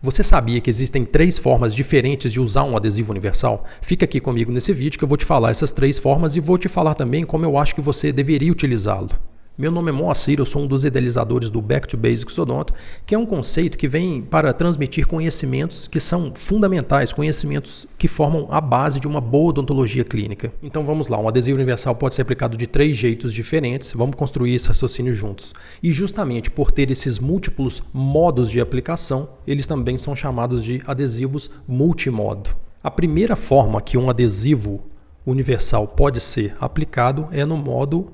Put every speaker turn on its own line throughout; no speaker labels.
Você sabia que existem 3 formas diferentes de usar um adesivo universal? Fica aqui comigo nesse vídeo que eu vou te falar essas 3 formas e vou te falar também como eu acho que você deveria utilizá-lo. Meu nome é Moacir, eu sou um dos idealizadores do Back to Basics Odonto, que é um conceito que vem para transmitir conhecimentos que são fundamentais, conhecimentos que formam a base de uma boa odontologia clínica. Então vamos lá, um adesivo universal pode ser aplicado de 3 jeitos diferentes, vamos construir esse raciocínio juntos. E justamente por ter esses múltiplos modos de aplicação, eles também são chamados de adesivos multimodo. A primeira forma que um adesivo universal pode ser aplicado é no modo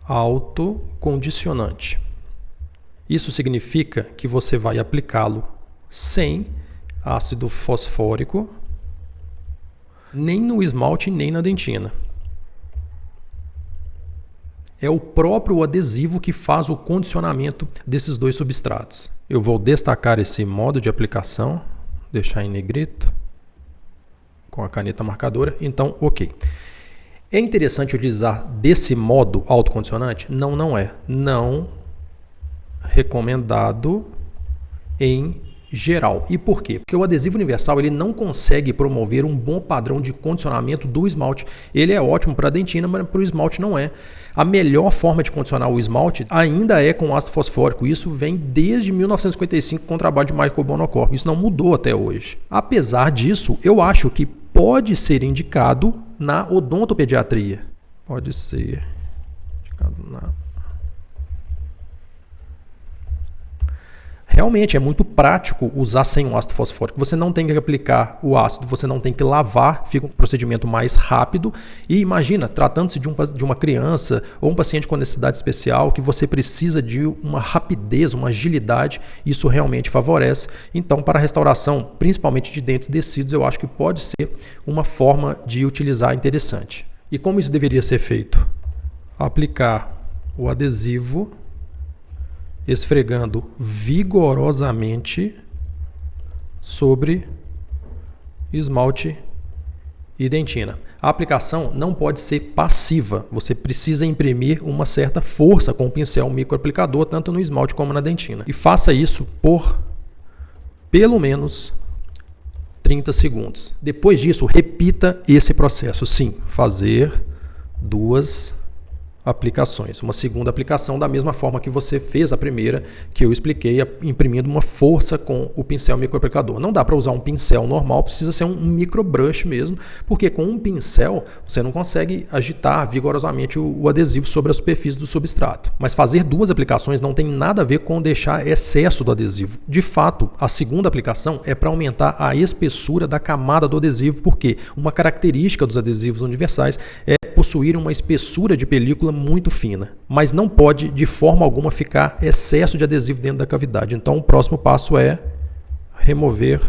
autocondicionante. Isso significa que você vai aplicá-lo sem ácido fosfórico, nem no esmalte, nem na dentina. É o próprio adesivo que faz o condicionamento desses 2 substratos. Eu vou destacar esse modo de aplicação, deixar em negrito, com a caneta marcadora. Então, ok. É interessante utilizar desse modo autocondicionante? Não, não é. Não recomendado em geral. E por quê? Porque o adesivo universal ele não consegue promover um bom padrão de condicionamento do esmalte. Ele é ótimo para a dentina, mas para o esmalte não é. A melhor forma de condicionar o esmalte ainda é com ácido fosfórico. Isso vem desde 1955 com o trabalho de Michael Bonocor. Isso não mudou até hoje. Apesar disso, eu acho que pode ser indicado na odontopediatria. Pode ser indicado na... Realmente é muito prático usar sem o ácido fosfórico. Você não tem que aplicar o ácido, você não tem que lavar, fica um procedimento mais rápido. E imagina, tratando-se de uma criança ou um paciente com necessidade especial, que você precisa de uma rapidez, uma agilidade, isso realmente favorece. Então, para a restauração, principalmente de dentes descidos, eu acho que pode ser uma forma de utilizar interessante. E como isso deveria ser feito? Aplicar o adesivo esfregando vigorosamente sobre esmalte e dentina. A aplicação não pode ser passiva, você precisa imprimir uma certa força com o pincel microaplicador, tanto no esmalte como na dentina. E faça isso por pelo menos 30 segundos. Depois disso, repita esse processo. Sim, fazer 2 aplicações. Uma segunda aplicação da mesma forma que você fez a primeira, que eu expliquei, imprimindo uma força com o pincel microaplicador. Não dá para usar um pincel normal, precisa ser um microbrush mesmo, porque com um pincel você não consegue agitar vigorosamente o adesivo sobre a superfície do substrato. Mas fazer 2 aplicações não tem nada a ver com deixar excesso do adesivo. De fato, a segunda aplicação é para aumentar a espessura da camada do adesivo, porque uma característica dos adesivos universais é possuir uma espessura de película muito fina, mas não pode de forma alguma ficar excesso de adesivo dentro da cavidade. Então o próximo passo é remover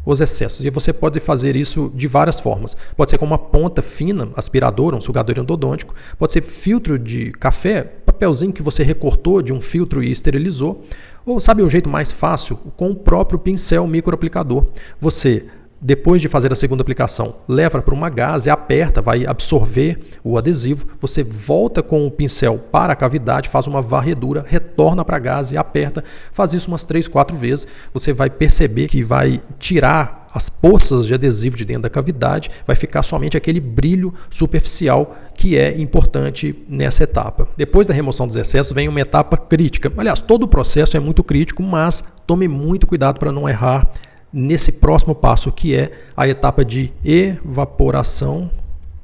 os excessos. E você pode fazer isso de várias formas. Pode ser com uma ponta fina, aspirador, um sugador endodôntico, pode ser filtro de café, papelzinho que você recortou de um filtro e esterilizou, ou sabe o jeito mais fácil? Com o próprio pincel microaplicador. Você, depois de fazer a segunda aplicação, leva para uma gaze, aperta, vai absorver o adesivo, você volta com o pincel para a cavidade, faz uma varredura, retorna para a gaze, aperta, faz isso umas 3, 4 vezes, você vai perceber que vai tirar as poças de adesivo de dentro da cavidade, vai ficar somente aquele brilho superficial que é importante nessa etapa. Depois da remoção dos excessos vem uma etapa crítica. Aliás, todo o processo é muito crítico, mas tome muito cuidado para não errar nesse próximo passo, que é a etapa de evaporação,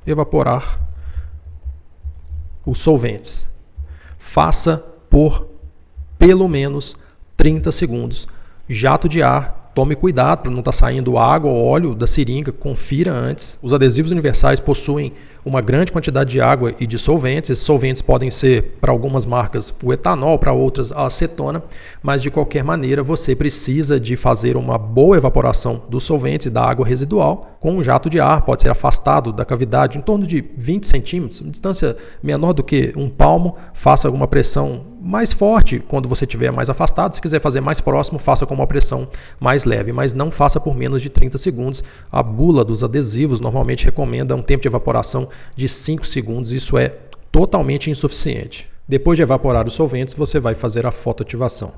evaporar os solventes. Faça por pelo menos 30 segundos. Jato de ar, tome cuidado para não estar saindo água ou óleo da seringa, confira antes. Os adesivos universais possuem uma grande quantidade de água e de solventes. Esses solventes podem ser, para algumas marcas, o etanol, para outras a acetona, mas de qualquer maneira você precisa de fazer uma boa evaporação dos solventes e da água residual com um jato de ar. Pode ser afastado da cavidade em torno de 20 centímetros, distância menor do que um palmo. Faça alguma pressão mais forte quando você estiver mais afastado. Se quiser fazer mais próximo, faça com uma pressão mais leve, mas não faça por menos de 30 segundos. A bula dos adesivos normalmente recomenda um tempo de evaporação de 5 segundos. Isso é totalmente insuficiente. Depois de evaporar os solventes, você vai fazer a fotoativação.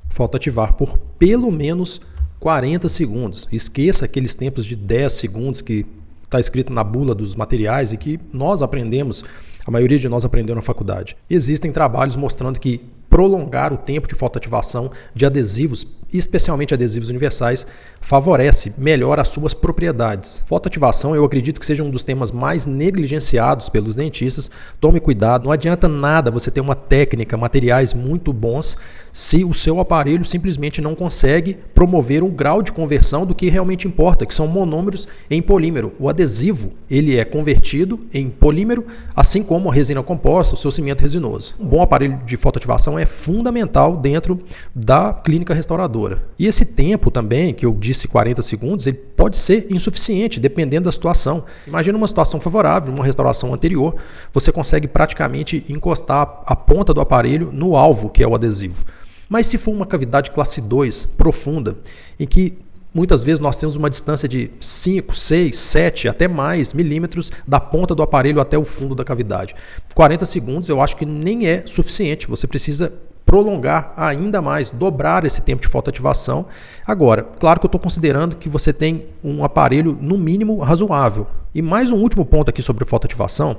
fotoativar por pelo menos 40 segundos. Esqueça aqueles tempos de 10 segundos que está escrito na bula dos materiais e que nós aprendemos, a maioria de nós aprendeu na faculdade. Existem trabalhos mostrando que prolongar o tempo de fotoativação de adesivos, especialmente adesivos universais, favorece melhor as suas propriedades. Fotoativação, eu acredito que seja um dos temas mais negligenciados pelos dentistas. Tome cuidado, não adianta nada você ter uma técnica, materiais muito bons, se o seu aparelho simplesmente não consegue promover um grau de conversão do que realmente importa, que são monômeros em polímero. O adesivo, ele é convertido em polímero, assim como a resina composta, o seu cimento resinoso. Um bom aparelho de fotoativação é fundamental dentro da clínica restauradora. E esse tempo também, que eu disse 40 segundos, ele pode ser insuficiente, dependendo da situação. Imagina uma situação favorável, uma restauração anterior, você consegue praticamente encostar a ponta do aparelho no alvo, que é o adesivo. Mas se for uma cavidade classe 2 profunda, em que muitas vezes nós temos uma distância de 5, 6, 7, até mais milímetros da ponta do aparelho até o fundo da cavidade. 40 segundos eu acho que nem é suficiente, você precisa prolongar ainda mais, dobrar esse tempo de fotoativação. Agora, claro que eu estou considerando que você tem um aparelho no mínimo razoável. E mais um último ponto aqui sobre fotoativação.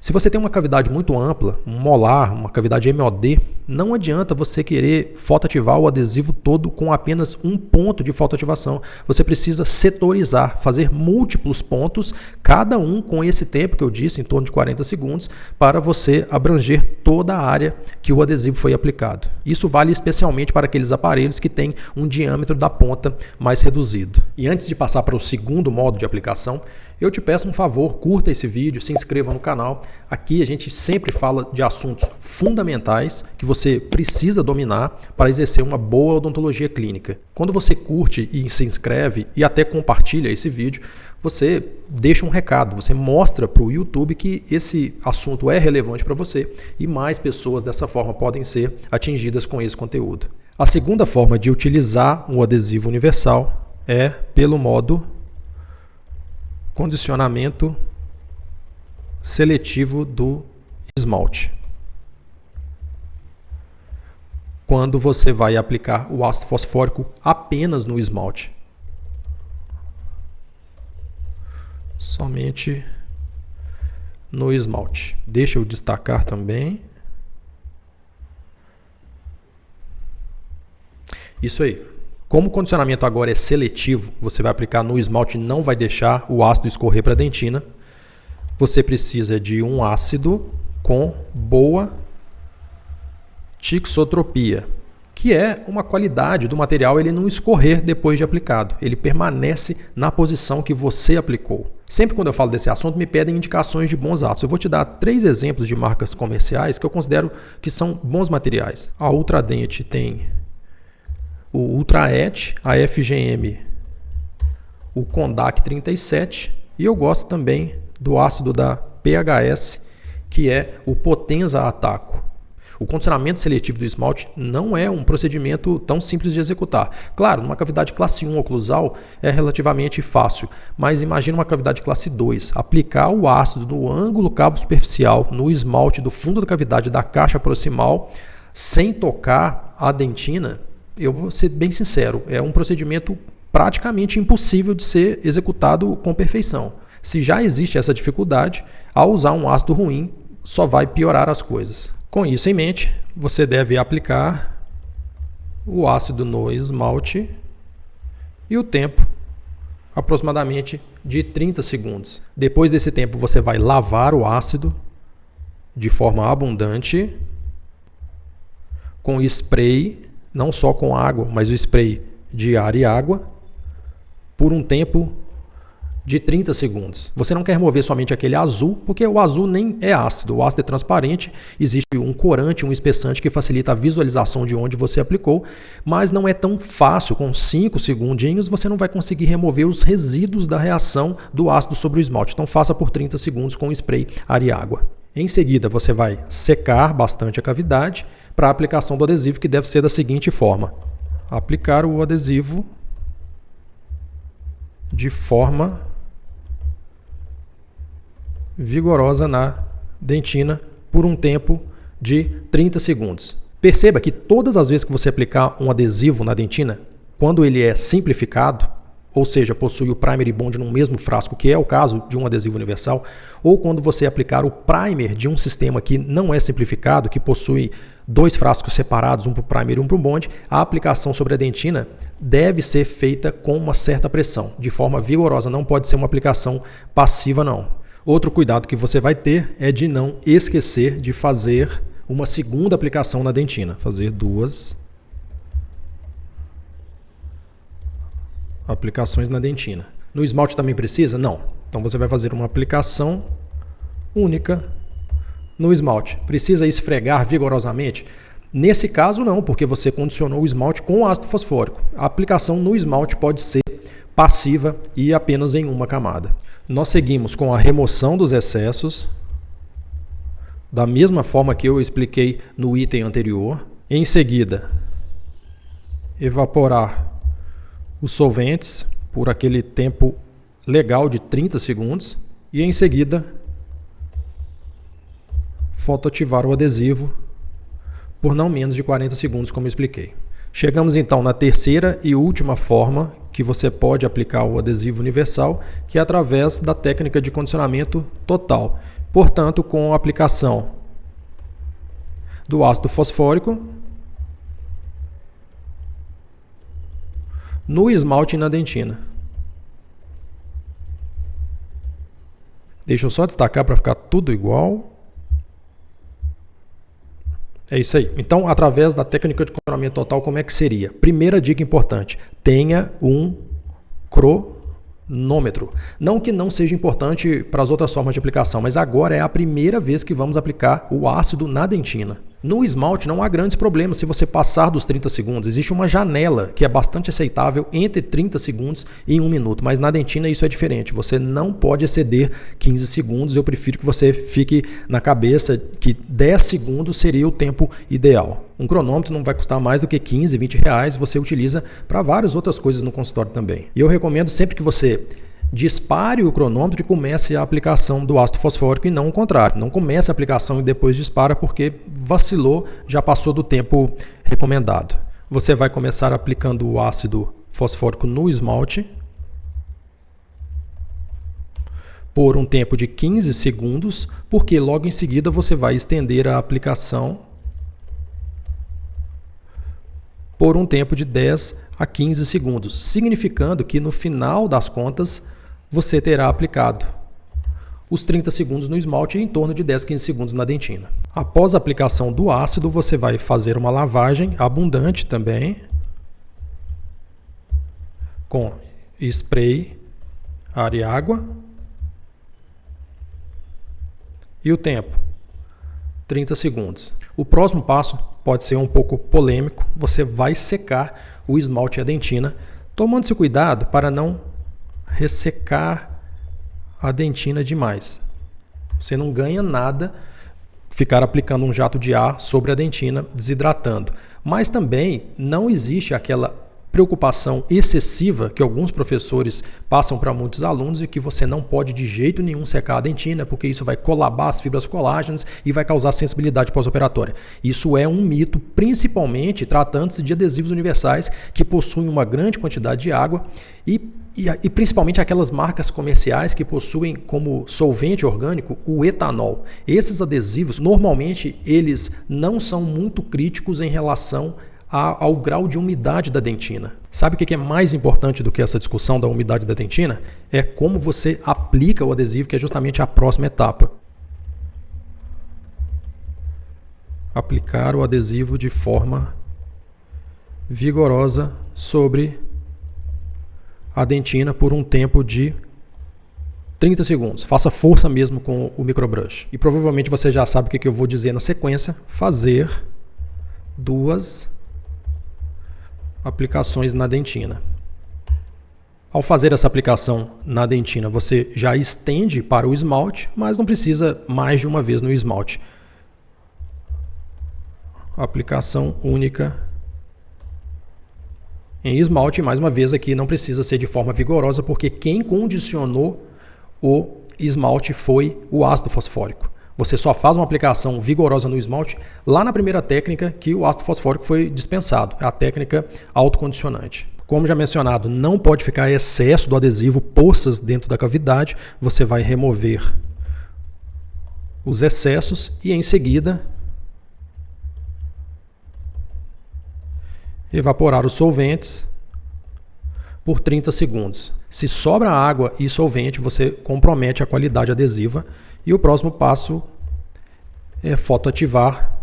Se você tem uma cavidade muito ampla, um molar, uma cavidade MOD, não adianta você querer fotoativar o adesivo todo com apenas um ponto de fotoativação. Você precisa setorizar, fazer múltiplos pontos, cada um com esse tempo que eu disse, em torno de 40 segundos, para você abranger toda a área que o adesivo foi aplicado. Isso vale especialmente para aqueles aparelhos que têm um diâmetro da ponta mais reduzido. E antes de passar para o segundo modo de aplicação, eu te peço um favor, curta esse vídeo, se inscreva no canal. Aqui a gente sempre fala de assuntos fundamentais que você precisa dominar para exercer uma boa odontologia clínica. Quando você curte e se inscreve e até compartilha esse vídeo, você deixa um recado, você mostra para o YouTube que esse assunto é relevante para você e mais pessoas dessa forma podem ser atingidas com esse conteúdo. A segunda forma de utilizar um adesivo universal é pelo modo condicionamento seletivo do esmalte. Quando você vai aplicar o ácido fosfórico apenas no esmalte. Somente no esmalte. Deixa eu destacar também. Isso aí. Como o condicionamento agora é seletivo, você vai aplicar no esmalte e não vai deixar o ácido escorrer para a dentina. Você precisa de um ácido com boa tixotropia, que é uma qualidade do material ele não escorrer depois de aplicado. Ele permanece na posição que você aplicou. Sempre quando eu falo desse assunto, me pedem indicações de bons ácidos. Eu vou te dar 3 exemplos de marcas comerciais que eu considero que são bons materiais. A Ultradent tem o Ultraet, a FGM, o Condac 37 e eu gosto também do ácido da PHS, que é o Potenza Ataco. O condicionamento seletivo do esmalte não é um procedimento tão simples de executar. Claro, numa cavidade classe 1 oclusal é relativamente fácil, mas imagine uma cavidade classe 2. Aplicar o ácido no ângulo cavo superficial, no esmalte do fundo da cavidade da caixa proximal, sem tocar a dentina, eu vou ser bem sincero, é um procedimento praticamente impossível de ser executado com perfeição. Se já existe essa dificuldade, ao usar um ácido ruim, só vai piorar as coisas. Com isso em mente, você deve aplicar o ácido no esmalte e o tempo aproximadamente de 30 segundos. Depois desse tempo, você vai lavar o ácido de forma abundante com spray, não só com água, mas o spray de ar e água, por um tempo de 30 segundos. Você não quer remover somente aquele azul, porque o azul nem é ácido. O ácido é transparente, existe um corante, um espessante que facilita a visualização de onde você aplicou, mas não é tão fácil. Com 5 segundinhos você não vai conseguir remover os resíduos da reação do ácido sobre o esmalte. Então faça por 30 segundos com spray, ar e água. Em seguida, você vai secar bastante a cavidade para a aplicação do adesivo, que deve ser da seguinte forma. Aplicar o adesivo de forma vigorosa na dentina por um tempo de 30 segundos. Perceba que todas as vezes que você aplicar um adesivo na dentina, quando ele é simplificado, ou seja, possui o primer e bond no mesmo frasco, que é o caso de um adesivo universal, ou quando você aplicar o primer de um sistema que não é simplificado, que possui 2 frascos separados, um para o primer e um para o bond, a aplicação sobre a dentina deve ser feita com uma certa pressão, de forma vigorosa, não pode ser uma aplicação passiva não. Outro cuidado que você vai ter é de não esquecer de fazer uma segunda aplicação na dentina, fazer 2 aplicações na dentina. No esmalte também precisa? Não. Então você vai fazer uma aplicação única no esmalte. Precisa esfregar vigorosamente? Nesse caso não, porque você condicionou o esmalte com ácido fosfórico. A aplicação no esmalte pode ser passiva e apenas em uma camada. Nós seguimos com a remoção dos excessos, da mesma forma que eu expliquei no item anterior. Em seguida, evaporar os solventes por aquele tempo legal de 30 segundos e em seguida fotoativar o adesivo por não menos de 40 segundos, como eu expliquei. Chegamos então na terceira e última forma que você pode aplicar o adesivo universal, que é através da técnica de condicionamento total. Portanto, com a aplicação do ácido fosfórico no esmalte e na dentina. Deixa eu só destacar para ficar tudo igual. É isso aí. Então, através da técnica de condicionamento total, como é que seria? Primeira dica importante, tenha um cronômetro. Não que não seja importante para as outras formas de aplicação, mas agora é a primeira vez que vamos aplicar o ácido na dentina. No esmalte não há grandes problemas se você passar dos 30 segundos. Existe uma janela que é bastante aceitável entre 30 segundos e 1 minuto, mas na dentina isso é diferente. Você não pode exceder 15 segundos. Eu prefiro que você fique na cabeça que 10 segundos seria o tempo ideal. Um cronômetro não vai custar mais do que 15, 20 reais. Você utiliza para várias outras coisas no consultório também. E eu recomendo sempre que você dispare o cronômetro e comece a aplicação do ácido fosfórico e não o contrário. Não comece a aplicação e depois dispara porque vacilou, já passou do tempo recomendado. Você vai começar aplicando o ácido fosfórico no esmalte por um tempo de 15 segundos, porque logo em seguida você vai estender a aplicação por um tempo de 10 a 15 segundos, significando que no final das contas você terá aplicado os 30 segundos no esmalte e em torno de 10 a 15 segundos na dentina. Após a aplicação do ácido, você vai fazer uma lavagem abundante também com spray, ar e água. E o tempo? 30 segundos. O próximo passo pode ser um pouco polêmico. Você vai secar o esmalte e a dentina, tomando-se cuidado para não ressecar a dentina demais. Você não ganha nada ficar aplicando um jato de ar sobre a dentina, desidratando. Mas também não existe aquela preocupação excessiva que alguns professores passam para muitos alunos e que você não pode de jeito nenhum secar a dentina, porque isso vai colabar as fibras colágenas e vai causar sensibilidade pós-operatória. Isso é um mito, principalmente tratando-se de adesivos universais que possuem uma grande quantidade de água e principalmente aquelas marcas comerciais que possuem como solvente orgânico o etanol. Esses adesivos, normalmente, eles não são muito críticos em relação ao grau de umidade da dentina. Sabe o que é mais importante do que essa discussão da umidade da dentina? É como você aplica o adesivo, que é justamente a próxima etapa. Aplicar o adesivo de forma vigorosa sobre a dentina por um tempo de 30 segundos. Faça força mesmo com o microbrush. E provavelmente você já sabe o que eu vou dizer na sequência. Fazer 2 aplicações na dentina. Ao fazer essa aplicação na dentina, você já estende para o esmalte, mas não precisa mais de uma vez no esmalte. Aplicação única em esmalte, mais uma vez aqui não precisa ser de forma vigorosa, porque quem condicionou o esmalte foi o ácido fosfórico. Você só faz uma aplicação vigorosa no esmalte lá na primeira técnica que o ácido fosfórico foi dispensado, a técnica autocondicionante. Como já mencionado, não pode ficar excesso do adesivo, poças dentro da cavidade. Você vai remover os excessos e em seguida evaporar os solventes por 30 segundos. Se sobra água e solvente, você compromete a qualidade adesiva e o próximo passo é fotoativar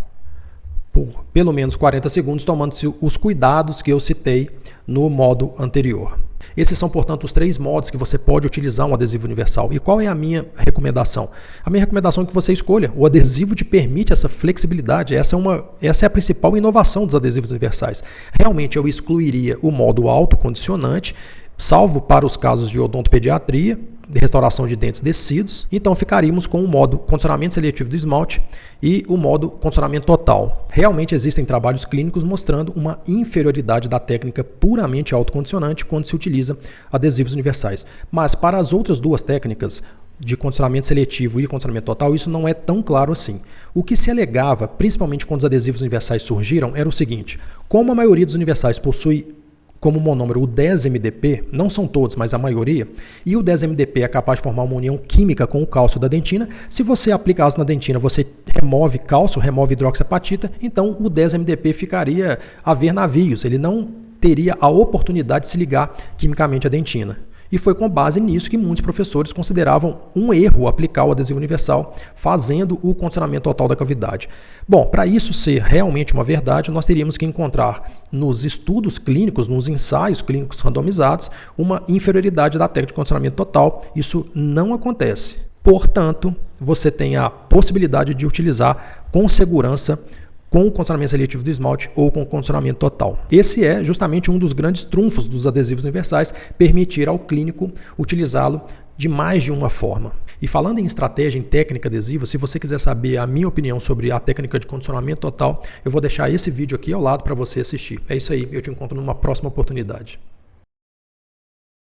por pelo menos 40 segundos, tomando-se os cuidados que eu citei no modo anterior. Esses são, portanto, os 3 modos que você pode utilizar um adesivo universal. E qual é a minha recomendação? A minha recomendação é que você escolha. O adesivo te permite essa flexibilidade. Essa é a principal inovação dos adesivos universais. Realmente, eu excluiria o modo autocondicionante, salvo para os casos de odontopediatria, de restauração de dentes descidos. Então ficaríamos com o modo condicionamento seletivo do esmalte e o modo condicionamento total. Realmente existem trabalhos clínicos mostrando uma inferioridade da técnica puramente autocondicionante quando se utiliza adesivos universais. Mas para as outras 2 técnicas, de condicionamento seletivo e condicionamento total, isso não é tão claro assim. O que se alegava, principalmente quando os adesivos universais surgiram, era o seguinte: como a maioria dos universais possui como monômero o 10-MDP, não são todos, mas a maioria, e o 10-MDP é capaz de formar uma união química com o cálcio da dentina. Se você aplicar ácido na dentina, você remove cálcio, remove hidroxiapatita, então o 10-MDP ficaria a ver navios, ele não teria a oportunidade de se ligar quimicamente à dentina. E foi com base nisso que muitos professores consideravam um erro aplicar o adesivo universal fazendo o condicionamento total da cavidade. Bom, para isso ser realmente uma verdade, nós teríamos que encontrar nos estudos clínicos, nos ensaios clínicos randomizados, uma inferioridade da técnica de condicionamento total. Isso não acontece. Portanto, você tem a possibilidade de utilizar com segurança com o condicionamento seletivo do esmalte ou com o condicionamento total. Esse é justamente um dos grandes trunfos dos adesivos universais, permitir ao clínico utilizá-lo de mais de uma forma. E falando em estratégia, em técnica adesiva, se você quiser saber a minha opinião sobre a técnica de condicionamento total, eu vou deixar esse vídeo aqui ao lado para você assistir. É isso aí, eu te encontro numa próxima oportunidade.